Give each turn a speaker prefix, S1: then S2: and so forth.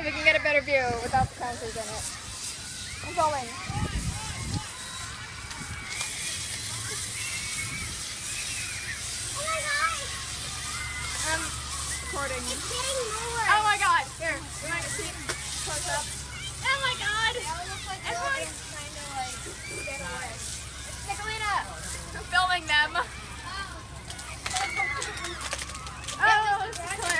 S1: so we can get a better view without the counters in it. I'm filming.
S2: Oh my god!
S1: I'm recording.
S2: It's getting more.
S1: Oh my god! Here, you want to see close up? Oh my god!
S2: That looks like
S1: Everyone-
S2: trying to like get away.
S1: Nicolina! I'm filming them.
S2: Oh.
S1: Oh, this is hilarious.